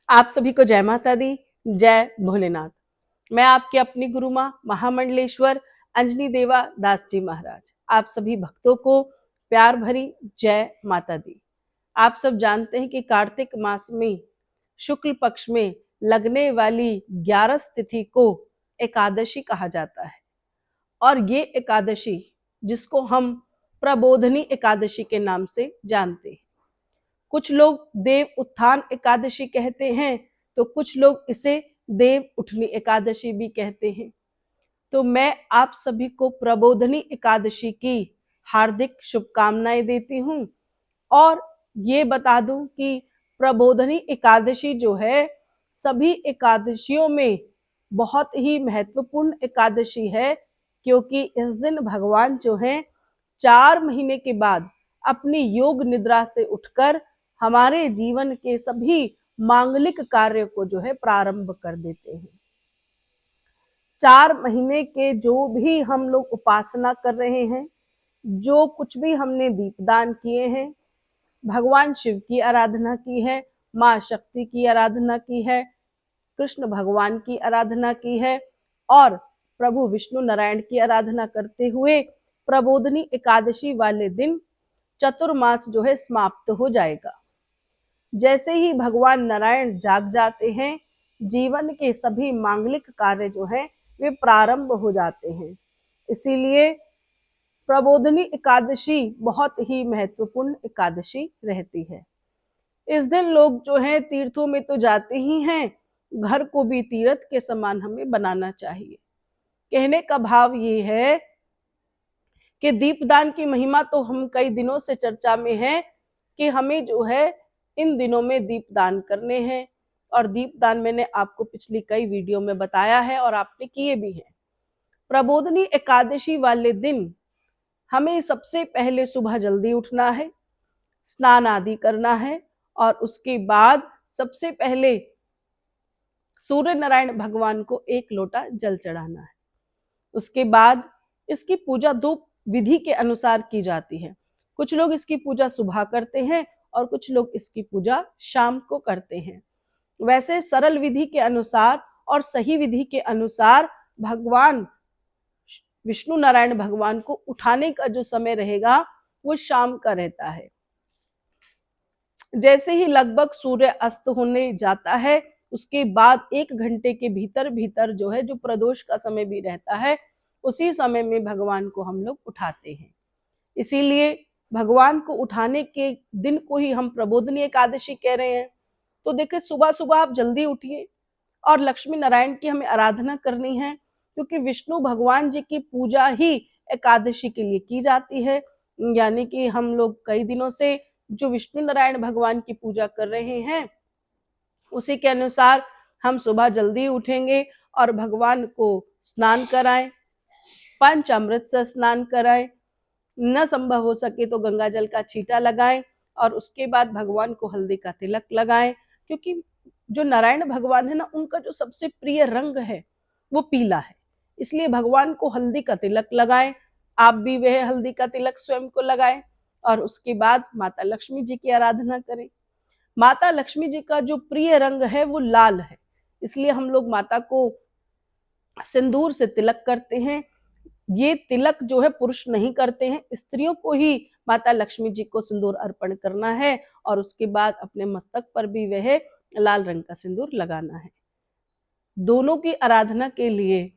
आप सभी को जय माता दी, जय भोलेनाथ। मैं आपके अपनी गुरु माँ महामंडलेश्वर अंजनी देवा दास जी महाराज आप सभी भक्तों को प्यार भरी जय माता दी। आप सब जानते हैं कि कार्तिक मास में शुक्ल पक्ष में लगने वाली 11 तिथि को एकादशी कहा जाता है और ये एकादशी जिसको हम प्रबोधनी एकादशी के नाम से जानते हैं। कुछ लोग देव उत्थान एकादशी कहते हैं तो कुछ लोग इसे देव उठनी एकादशी भी कहते हैं। तो मैं आप सभी को प्रबोधनी एकादशी की हार्दिक शुभकामनाएं देती हूं और ये बता दूं कि प्रबोधनी एकादशी जो है सभी एकादशियों में बहुत ही महत्वपूर्ण एकादशी है, क्योंकि इस दिन भगवान जो है 4 महीने के बाद अपनी योग निद्रा से उठकर हमारे जीवन के सभी मांगलिक कार्य को जो है प्रारंभ कर देते हैं। 4 महीने के जो भी हम लोग उपासना कर रहे हैं, जो कुछ भी हमने दीपदान किए हैं, भगवान शिव की आराधना की है, माँ शक्ति की आराधना की है, कृष्ण भगवान की आराधना की है और प्रभु विष्णु नारायण की आराधना करते हुए प्रबोधनी एकादशी वाले दिन चतुर्मास जो है समाप्त हो जाएगा। जैसे ही भगवान नारायण जाग जाते हैं, जीवन के सभी मांगलिक कार्य जो है वे प्रारंभ हो जाते हैं। इसीलिए प्रबोधनी एकादशी बहुत ही महत्वपूर्ण एकादशी रहती है। इस दिन लोग जो है तीर्थों में तो जाते ही हैं, घर को भी तीर्थ के समान हमें बनाना चाहिए। कहने का भाव ये है कि दीपदान की महिमा तो हम कई दिनों से चर्चा में है कि हमें जो है इन दिनों में दीपदान करने हैं और दीपदान मैंने आपको पिछली कई वीडियो में बताया है और आपने किए भी हैं। प्रबोधनी एकादशी वाले दिन हमें सबसे पहले सुबह जल्दी उठना है, स्नान आदि करना है और उसके बाद सबसे पहले सूर्य नारायण भगवान को 1 लोटा जल चढ़ाना है। उसके बाद इसकी पूजा 2 विधि के अनुसार की जाती है। कुछ लोग इसकी पूजा सुबह करते हैं और कुछ लोग इसकी पूजा शाम को करते हैं। वैसे सरल विधि के अनुसार और सही विधि के अनुसार भगवान विष्णु नारायण भगवान को उठाने का जो समय रहेगा वो शाम का रहता है। जैसे ही लगभग सूर्य अस्त होने जाता है, उसके बाद 1 घंटे के भीतर भीतर जो है जो प्रदोष का समय भी रहता है, उसी समय में भगवान को हम लोग उठाते हैं। इसीलिए भगवान को उठाने के दिन को ही हम प्रबोधनी एकादशी कह रहे हैं। तो देखिए सुबह सुबह आप जल्दी उठिए और लक्ष्मी नारायण की हमें आराधना करनी है, क्योंकि विष्णु भगवान जी की पूजा ही एकादशी के लिए की जाती है। यानी कि हम लोग कई दिनों से जो विष्णु नारायण भगवान की पूजा कर रहे हैं, उसी के अनुसार हम सुबह जल्दी उठेंगे और भगवान को स्नान कराएं, पंचामृत से स्नान कराएं, न संभव हो सके तो गंगा जल का छींटा लगाएं और उसके बाद भगवान को हल्दी का तिलक लगाएं, क्योंकि जो नारायण भगवान है ना, उनका जो सबसे प्रिय रंग है वो पीला है। इसलिए भगवान को हल्दी का तिलक लगाएं। आप भी वह हल्दी का तिलक स्वयं को लगाएं और उसके बाद माता लक्ष्मी जी की आराधना करें। माता लक्ष्मी जी का जो प्रिय रंग है वो लाल है, इसलिए हम लोग माता को सिंदूर से तिलक करते हैं। ये तिलक जो है पुरुष नहीं करते हैं, स्त्रियों को ही माता लक्ष्मी जी को सिंदूर अर्पण करना है और उसके बाद अपने मस्तक पर भी वह लाल रंग का सिंदूर लगाना है। दोनों की आराधना के लिए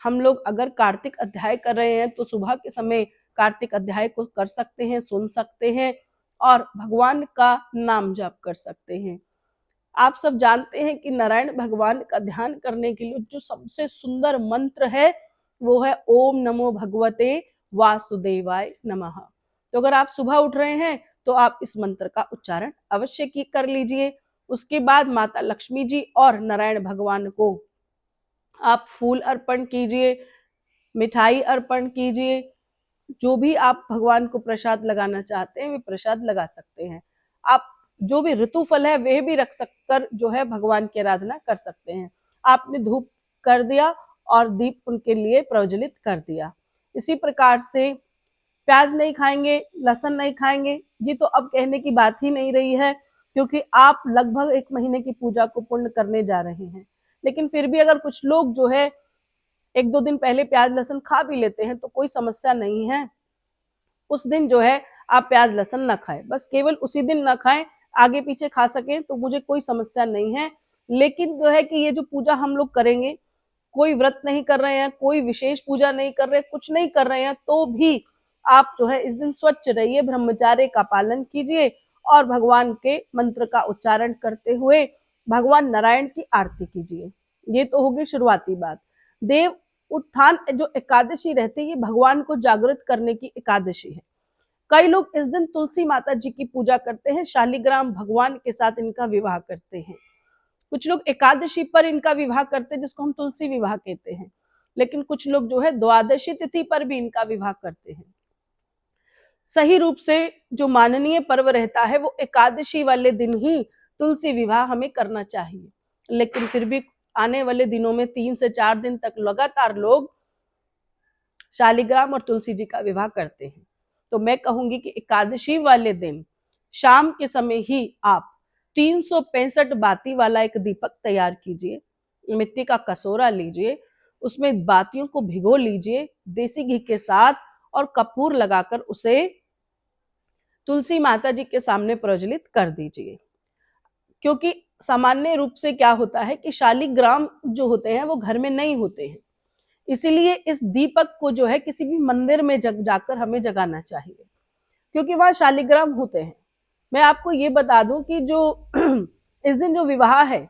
हम लोग अगर कार्तिक अध्याय कर रहे हैं तो सुबह के समय कार्तिक अध्याय को कर सकते हैं, सुन सकते हैं और भगवान का नाम जाप कर सकते हैं। आप सब जानते हैं कि नारायण भगवान का ध्यान करने के लिए जो सबसे सुंदर मंत्र है वो है ओम नमो भगवते वासुदेवाय नमः। तो अगर आप सुबह उठ रहे हैं तो आप इस मंत्र का उच्चारण अवश्य कर लीजिए। उसके बाद माता लक्ष्मी जी और नारायण भगवान को आप फूल अर्पण कीजिए, मिठाई अर्पण कीजिए, जो भी आप भगवान को प्रसाद लगाना चाहते हैं वे प्रसाद लगा सकते हैं। आप जो भी ऋतु फल है वह भी रख सककर जो है भगवान की आराधना कर सकते हैं। आपने धूप कर दिया और दीप उनके लिए प्रज्वलित कर दिया। इसी प्रकार से प्याज नहीं खाएंगे, लहसुन नहीं खाएंगे, ये तो अब कहने की बात ही नहीं रही है। क्योंकि आप लगभग 1 महीने की पूजा को पूर्ण करने जा रहे हैं। लेकिन फिर भी अगर कुछ लोग जो है 1-2 दिन पहले प्याज लहसुन खा भी लेते हैं तो कोई समस्या नहीं है। उस दिन जो है आप प्याज लहसुन ना खाएं, बस केवल उसी दिन ना खाएं, आगे पीछे खा सकें तो मुझे कोई समस्या नहीं है। लेकिन जो है कि ये जो पूजा हम लोग करेंगे, कोई व्रत नहीं कर रहे हैं, कोई विशेष पूजा नहीं कर रहे, कुछ नहीं कर रहे हैं, तो भी आप जो है इस दिन स्वच्छ रहिए, ब्रह्मचर्य का पालन कीजिए और भगवान के मंत्र का उच्चारण करते हुए भगवान नारायण की आरती कीजिए। ये तो होगी शुरुआती बात। देव उत्थान जो एकादशी रहती है, ये भगवान को जागृत करने की एकादशी है। कई लोग इस दिन तुलसी माता जी की पूजा करते हैं, शालिग्राम भगवान के साथ इनका विवाह करते हैं। कुछ लोग एकादशी पर इनका विवाह करते हैं, जिसको हम तुलसी विवाह कहते हैं। लेकिन कुछ लोग जो है द्वादशी तिथि पर भी इनका विवाह करते हैं। सही रूप से जो माननीय पर्व रहता है वो एकादशी वाले दिन ही तुलसी विवाह हमें करना चाहिए। लेकिन फिर भी आने वाले दिनों में 3 से 4 दिन तक लगातार लोग शालिग्राम और तुलसी जी का विवाह करते हैं। तो मैं कहूंगी कि एकादशी वाले दिन शाम के समय ही आप 365 बाती वाला एक दीपक तैयार कीजिए, मिट्टी का कसोरा लीजिए, उसमें बातियों को भिगो लीजिए देसी घी के साथ और कपूर लगाकर उसे तुलसी माता जी के सामने प्रज्वलित कर दीजिए। क्योंकि सामान्य रूप से क्या होता है कि शालिग्राम जो होते हैं वो घर में नहीं होते हैं, इसीलिए इस दीपक को जो है किसी भी मंदिर में जाकर हमें जगाना चाहिए, क्योंकि वहां शालिग्राम होते हैं। मैं आपको ये बता दूं कि जो इस दिन जो विवाह है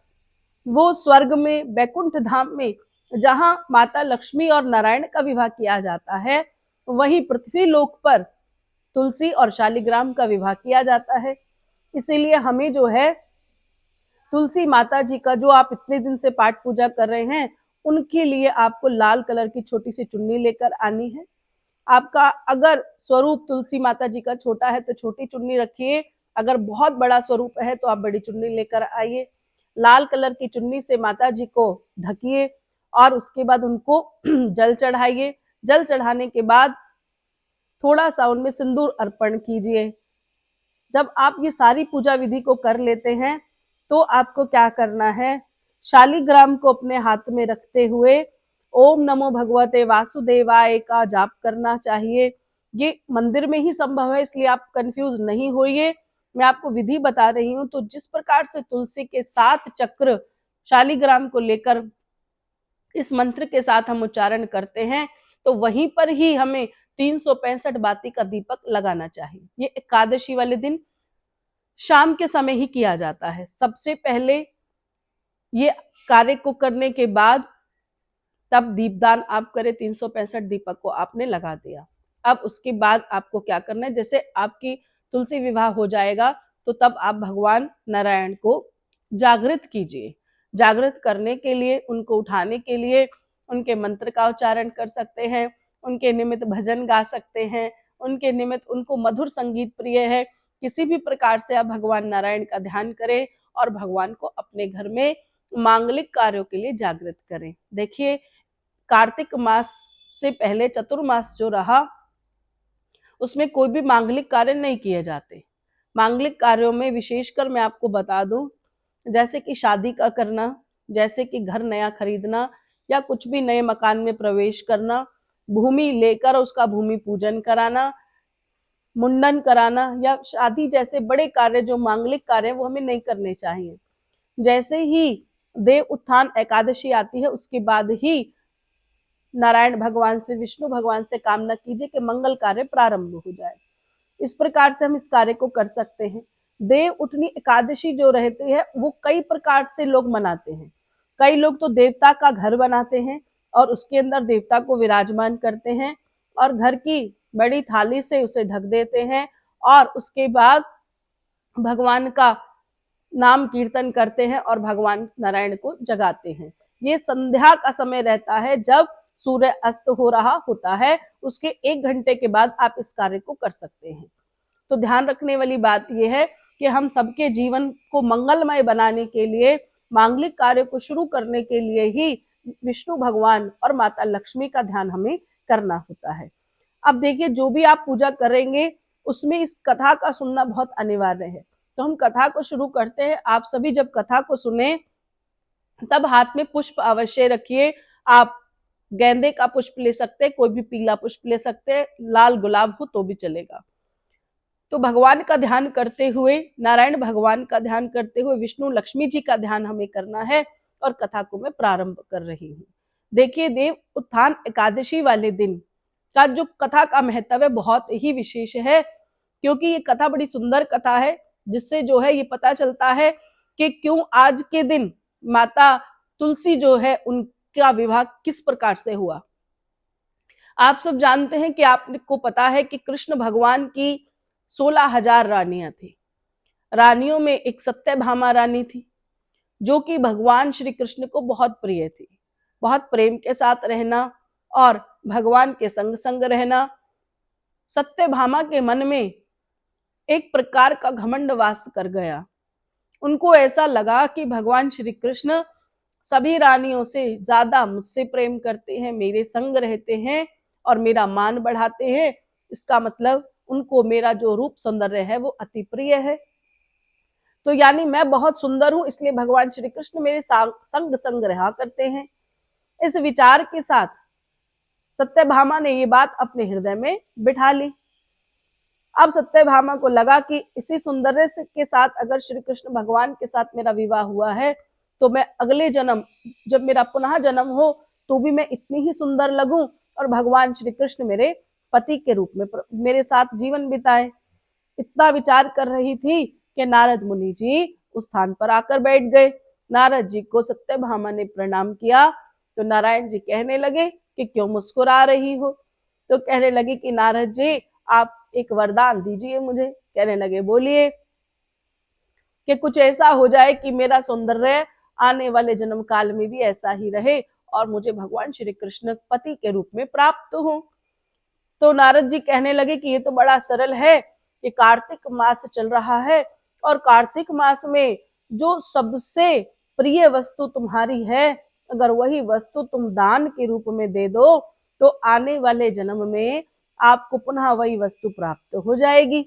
वो स्वर्ग में, वैकुंठ धाम में, जहां माता लक्ष्मी और नारायण का विवाह किया जाता है, वहीं पृथ्वी लोक पर तुलसी और शालिग्राम का विवाह किया जाता है। इसीलिए हमें जो है तुलसी माता जी का जो आप इतने दिन से पाठ पूजा कर रहे हैं, उनके लिए आपको लाल कलर की छोटी सी चुन्नी लेकर आनी है। आपका अगर स्वरूप तुलसी माता जी का छोटा है तो छोटी चुन्नी रखिए, अगर बहुत बड़ा स्वरूप है तो आप बड़ी चुन्नी लेकर आइए। लाल कलर की चुन्नी से माता जी को ढकिए और उसके बाद उनको जल चढ़ाइए। जल चढ़ाने के बाद थोड़ा सा उनमें सिंदूर अर्पण कीजिए। जब आप ये सारी पूजा विधि को कर लेते हैं तो आपको क्या करना है, शालिग्राम को अपने हाथ में रखते हुए ओम नमो भगवते वासुदेवाय का जाप करना चाहिए। ये मंदिर में ही संभव है, इसलिए आप कंफ्यूज नहीं होइए। मैं आपको विधि बता रही हूँ। तो जिस प्रकार से तुलसी के 7 चक्र शालिग्राम को लेकर इस मंत्र के साथ हम उच्चारण करते हैं, तो वहीं पर ही हमें 365 बाती का दीपक लगाना चाहिए। ये एकादशी वाले दिन शाम के समय ही किया जाता है। सबसे पहले ये कार्य को करने के बाद तब दीपदान आप करें। 365 दीपक को आपने लगा दिया। अब उसके बाद आपको क्या करना है, जैसे आपकी तुलसी विवाह हो जाएगा तो तब आप भगवान नारायण को जागृत कीजिए। जागृत करने के लिए, उनको उठाने के लिए उनके मंत्र का उच्चारण कर सकते हैं, उनके निमित्त भजन गा सकते हैं, उनके निमित्त उनको मधुर संगीत प्रिय है, किसी भी प्रकार से आप भगवान नारायण का ध्यान करें और भगवान को अपने घर में मांगलिक कार्यों के लिए जागृत करें। देखिए, कार्तिक मास से पहले चतुर्मास जो रहा उसमें कोई भी मांगलिक कार्य नहीं किए जाते। मांगलिक कार्यों में विशेषकर मैं आपको बता दूं, जैसे कि शादी का करना, जैसे कि घर नया खरीदना या कुछ भी नए मकान में प्रवेश करना, भूमि लेकर उसका भूमि पूजन कराना, मुंडन कराना या शादी जैसे बड़े कार्य जो मांगलिक कार्य वो हमें नहीं करने चाहिए। जैसे ही देव उत्थान एकादशी आती है उसके बाद ही नारायण भगवान से, विष्णु भगवान से कामना कीजिए कि मंगल कार्य प्रारंभ हो जाए। इस प्रकार से हम इस कार्य को कर सकते हैं। देव उठनी एकादशी जो रहती है वो कई प्रकार से लोग मनाते हैं। कई लोग तो देवता का घर बनाते हैं और उसके अंदर देवता को विराजमान करते हैं और घर की बड़ी थाली से उसे ढक देते हैं और उसके बाद भगवान का नाम कीर्तन करते हैं और भगवान नारायण को जगाते हैं। ये संध्या का समय रहता है, जब सूर्य अस्त हो रहा होता है, उसके 1 घंटे के बाद आप इस कार्य को कर सकते हैं। तो ध्यान रखने वाली बात यह है कि हम सबके जीवन को मंगलमय बनाने के लिए, मांगलिक कार्य को शुरू करने के लिए ही विष्णु भगवान और माता लक्ष्मी का ध्यान हमें करना होता है। अब देखिए, जो भी आप पूजा करेंगे उसमें इस कथा का सुनना बहुत अनिवार्य है। तो हम कथा को शुरू करते हैं। आप सभी जब कथा को सुने तब हाथ में पुष्प अवश्य रखिए। आप गेंदे का पुष्प ले सकते हैं, कोई भी पीला पुष्प ले सकते हैं, लाल गुलाब हो तो भी चलेगा। तो भगवान का ध्यान करते हुए, नारायण भगवान का ध्यान करते हुए, विष्णु लक्ष्मी जी का ध्यान हमें करना है और कथा को मैं प्रारंभ कर रही हूँ। देखिए, देव उत्थान एकादशी वाले दिन का जो कथा का महत्व है बहुत ही विशेष है, क्योंकि ये कथा बड़ी सुंदर कथा है, जिससे जो है ये पता चलता है कि क्यों आज के दिन माता तुलसी जो है उनका विवाह किस प्रकार से हुआ। आप सब जानते हैं कि आपको पता है कि कृष्ण भगवान की 16,000 रानियां थी। रानियों में एक सत्यभामा रानी थी, जो कि भगवान श्री कृष्ण को बहुत प्रिय थी। बहुत प्रेम के साथ रहना और भगवान के संग संग रहना। सत्यभामा के मन में एक प्रकार का घमंड वास कर गया। उनको ऐसा लगा कि भगवान श्री कृष्ण सभी रानियों से ज्यादा मुझसे प्रेम करते हैं, मेरे संग रहते हैं और मेरा मान बढ़ाते हैं। इसका मतलब उनको मेरा जो रूप सौंदर्य है वो अति प्रिय है। तो यानी मैं बहुत सुंदर हूं, इसलिए भगवान श्री कृष्ण मेरे संग संग रहा करते हैं। इस विचार के साथ सत्यभामा ने ये बात अपने हृदय में बिठा ली। अब सत्यभामा को लगा कि इसी सौंदर्य के साथ अगर श्री कृष्ण भगवान के साथ मेरा विवाह हुआ है तो मैं अगले जन्म, जब मेरा पुनः जन्म हो, तो भी मैं इतनी ही सुंदर लगूं और भगवान श्री कृष्ण मेरे पति के रूप में मेरे साथ जीवन बिताए। इतना विचार कर रही थी कि नारद मुनि जी उस स्थान पर आकर बैठ गए। नारद जी को सत्यभामा ने प्रणाम किया तो नारायण जी कहने लगे कि क्यों मुस्कुरा रही हो। तो कहने लगी कि नारद जी आप एक वरदान दीजिए मुझे। कहने लगे बोलिए। कि कुछ ऐसा हो जाए कि मेरा सौंदर्य आने वाले जन्म काल में भी ऐसा ही रहे और मुझे भगवान श्री कृष्ण पति के रूप में प्राप्त हो। तो नारद जी कहने लगे कि ये तो बड़ा सरल है कि कार्तिक मास चल रहा है और कार्तिक मास में जो सबसे प्रिय वस्तु तुम्हारी है, अगर वही वस्तु तुम दान के रूप में दे दो तो आने वाले जन्म में आपको पुनः वही वस्तु प्राप्त हो जाएगी।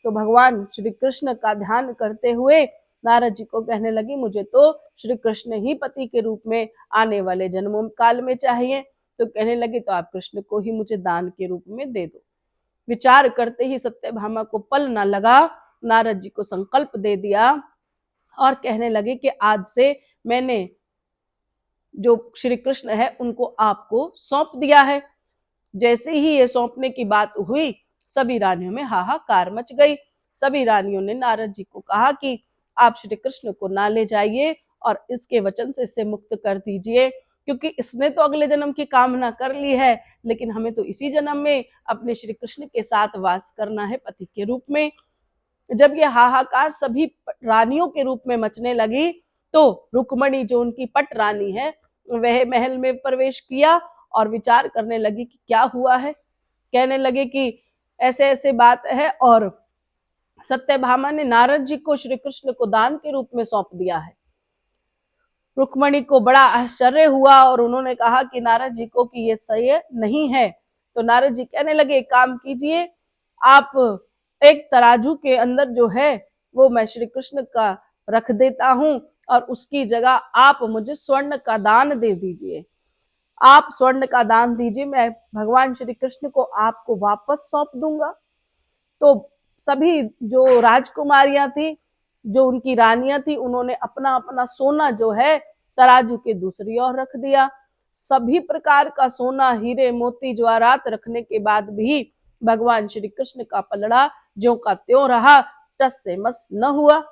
तो भगवान श्री कृष्ण का ध्यान करते हुए नारद जी को कहने लगी मुझे तो श्री कृष्ण ही पति के रूप में आने वाले जन्मों काल में चाहिए। तो कहने लगी तो आप कृष्ण को ही मुझे दान के रूप में दे दो। विचार करते ही सत्यभामा को पल न लगा, नारद जी को संकल्प दे दिया और कहने लगे कि आज से मैंने जो श्री कृष्ण है उनको आपको सौंप दिया है। जैसे ही ये सौंपने की बात हुई सभी रानियों में हाहाकार मच गई। सभी रानियों ने नारद जी को कहा कि आप श्री कृष्ण को ना ले जाइए और इसके वचन से इसे मुक्त कर दीजिए, क्योंकि इसने तो अगले जन्म की कामना कर ली है, लेकिन हमें तो इसी जन्म में अपने श्री कृष्ण के साथ वास करना है पति के रूप में। जब ये हाहाकार सभी रानियों के रूप में मचने लगी तो रुक्मणी जो उनकी पट रानी है वह महल में प्रवेश किया और विचार करने लगी कि क्या हुआ है। कहने लगे कि ऐसे ऐसे बात है और सत्यभामा ने नारद जी को श्री कृष्ण को दान के रूप में सौंप दिया है। रुक्मणी को बड़ा आश्चर्य हुआ और उन्होंने कहा कि नारद जी को कि ये सही नहीं है। तो नारद जी कहने लगे एक काम कीजिए, आप एक तराजू के अंदर जो है वो मैं श्री कृष्ण का रख देता हूं और उसकी जगह आप मुझे स्वर्ण का दान दे दीजिए। आप स्वर्ण का दान दीजिए, मैं भगवान श्री कृष्ण को आपको वापस सौंप दूंगा। तो सभी जो राजकुमारियां थी, जो उनकी रानियां थी, उन्होंने अपना अपना सोना जो है तराजू के दूसरी ओर रख दिया। सभी प्रकार का सोना, हीरे मोती जवाहरात रखने के बाद भी भगवान श्री कृष्ण का पलड़ा ज्यों का त्यों रहा, टस से मस न हुआ।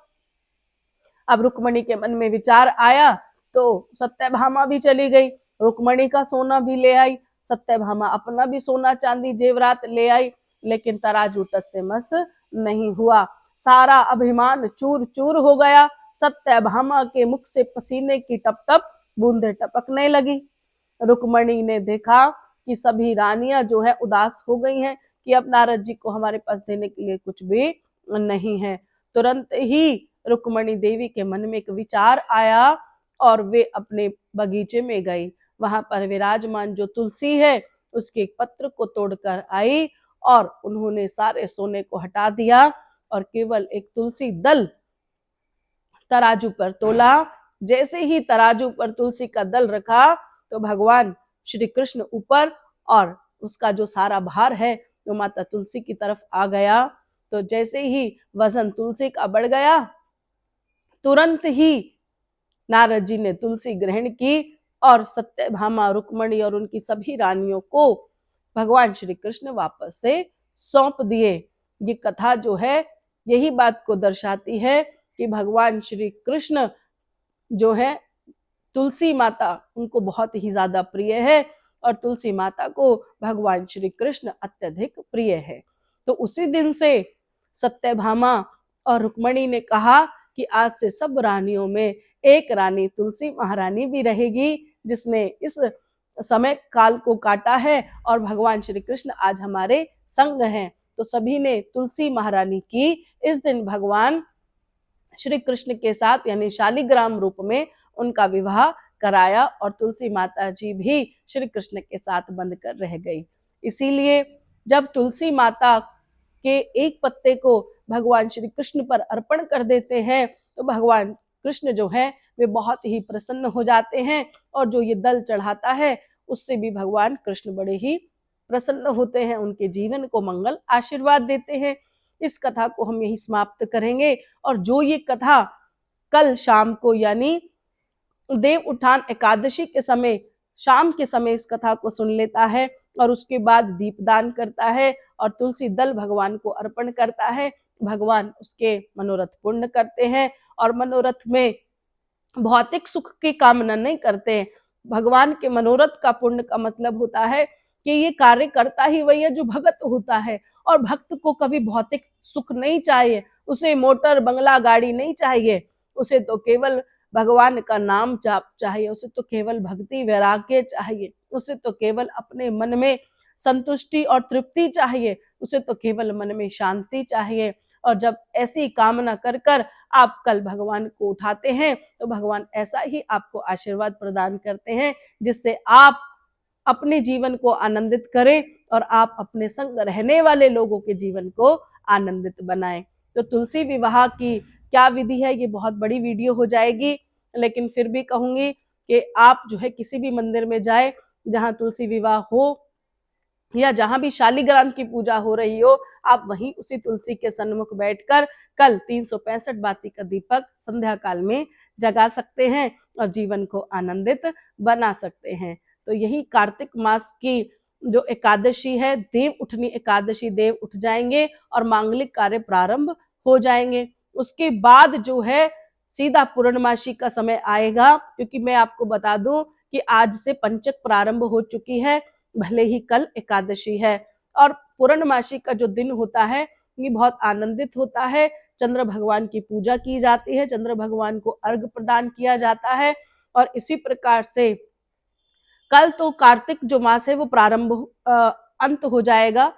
अब रुक्मणी के मन में विचार आया तो सत्यभामा भी चली गई, रुक्मणी का सोना भी ले आई, सत्यभामा अपना भी सोना चांदी जेवरात ले आई, लेकिन तराजू टस से मस नहीं हुआ। सारा अभिमान चूर चूर हो गया। सत्यभामा के मुख से पसीने की टप टप बूंदे टपकने लगी। रुक्मणी ने देखा कि सभी रानियां जो है उदास हो गई हैं कि अब नारद जी को हमारे पास देने के लिए कुछ भी नहीं है। तुरंत ही रुक्मणी देवी के मन में एक विचार आया और वे अपने बगीचे में गई। वहां पर विराजमान जो तुलसी है उसके एक पत्र को तोड़कर आई और उन्होंने सारे सोने को हटा दिया और केवल एक तुलसी दल तराजू पर तोला। जैसे ही तराजू पर तुलसी का दल रखा तो भगवान श्री कृष्ण ऊपर, और उसका जो सारा भार है वो माता तुलसी की तरफ आ गया। तो जैसे ही वजन तुलसी का बढ़ गया, तुरंत ही नारद जी ने तुलसी ग्रहण की और सत्यभामा, रुक्मणी और उनकी सभी रानियों को भगवान श्री कृष्ण वापस से सौंप दिए। ये कथा जो है यही बात को दर्शाती है कि भगवान श्री कृष्ण जो है, तुलसी माता उनको बहुत ही ज्यादा प्रिय है और तुलसी माता को भगवान श्री कृष्ण अत्यधिक प्रिय है। तो उसी दिन से सत्यभामा और रुक्मणी ने कहा कि आज से सब रानियों में एक रानी तुलसी महारानी भी रहेगी, जिसने इस समय काल को काटा है और भगवान श्री कृष्ण आज हमारे संग हैं। तो सभी ने तुलसी महारानी की इस दिन भगवान श्री कृष्ण के साथ यानी शालिग्राम रूप में उनका विवाह कराया और तुलसी माता जी भी श्री कृष्ण के साथ बंध कर रह गई। इसीलिए जब तुलसी माता के एक पत्ते को भगवान श्री कृष्ण पर अर्पण कर देते हैं तो भगवान कृष्ण जो है वे बहुत ही प्रसन्न हो जाते हैं, और जो ये दल चढ़ाता है उससे भी भगवान कृष्ण बड़े ही प्रसन्न होते हैं, उनके जीवन को मंगल आशीर्वाद देते हैं। इस कथा को हम यही समाप्त करेंगे, और जो ये कथा कल शाम को यानी देव उठान एकादशी के समय शाम के समय इस कथा को सुन लेता है और उसके बाद दीपदान करता है और तुलसी दल भगवान को अर्पण करता है, भगवान उसके मनोरथ पूर्ण करते हैं। और मनोरथ में भौतिक सुख की कामना नहीं करते। भगवान के मनोरथ का पुण्य का मतलब होता है कि ये कार्य करता ही वही है जो भगत होता है, और भक्त को कभी भौतिक सुख नहीं चाहिए, उसे मोटर बंगला गाड़ी नहीं चाहिए, उसे तो केवल भगवान का नाम जाप चाहिए, उसे तो केवल भक्ति वैराग्य चाहिए, उसे तो केवल अपने मन में संतुष्टि और तृप्ति चाहिए, उसे तो केवल मन में शांति चाहिए। और जब ऐसी कामना कर कर आप कल भगवान को उठाते हैं तो भगवान ऐसा ही आपको आशीर्वाद प्रदान करते हैं जिससे आप अपने जीवन को आनंदित करें और आप अपने संग रहने वाले लोगों के जीवन को आनंदित बनाएं। तो तुलसी विवाह की क्या विधि है ये बहुत बड़ी वीडियो हो जाएगी, लेकिन फिर भी कहूंगी कि आप जो है किसी भी मंदिर में जाए जहां तुलसी विवाह हो या जहां भी शालिग्राम की पूजा हो रही हो, आप वहीं उसी तुलसी के सन्मुख बैठकर कल 365 बाती का दीपक संध्या काल में जगा सकते हैं और जीवन को आनंदित बना सकते हैं। तो यही कार्तिक मास की जो एकादशी है, देव उठनी एकादशी, देव उठ जाएंगे और मांगलिक कार्य प्रारंभ हो जाएंगे। उसके बाद जो है सीधा पूर्णमासी का समय आएगा, क्योंकि मैं आपको बता दूं कि आज से पंचक प्रारंभ हो चुकी है, भले ही कल एकादशी है। और पूर्णमासी का जो दिन होता है ये बहुत आनंदित होता है। चंद्र भगवान की पूजा की जाती है, चंद्र भगवान को अर्घ प्रदान किया जाता है, और इसी प्रकार से कल तो कार्तिक जो मास है वो प्रारंभ अंत हो जाएगा,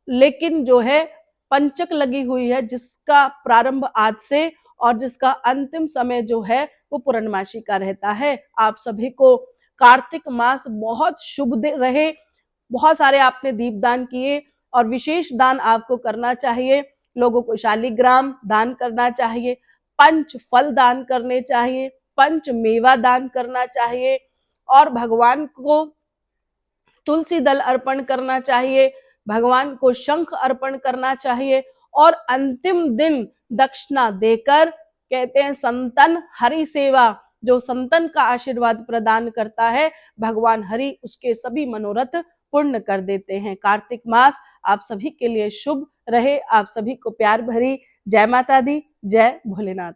लेकिन जो है पंचक लगी हुई है जिसका प्रारंभ आज से और जिसका अंतिम समय जो है वो पूर्णमासी का रहता है। आप सभी को कार्तिक मास बहुत शुभ रहे। बहुत सारे आपने दीपदान किए और विशेष दान आपको करना चाहिए। लोगों को शालिग्राम दान करना चाहिए, पंच फल दान करने चाहिए, पंच मेवा दान करना चाहिए, और भगवान को तुलसी दल अर्पण करना चाहिए, भगवान को शंख अर्पण करना चाहिए, और अंतिम दिन दक्षिणा देकर, कहते हैं संतन हरि सेवा, जो संतन का आशीर्वाद प्रदान करता है भगवान हरि उसके सभी मनोरथ पूर्ण कर देते हैं। कार्तिक मास आप सभी के लिए शुभ रहे। आप सभी को प्यार भरी जय माता दी, जय भोलेनाथ।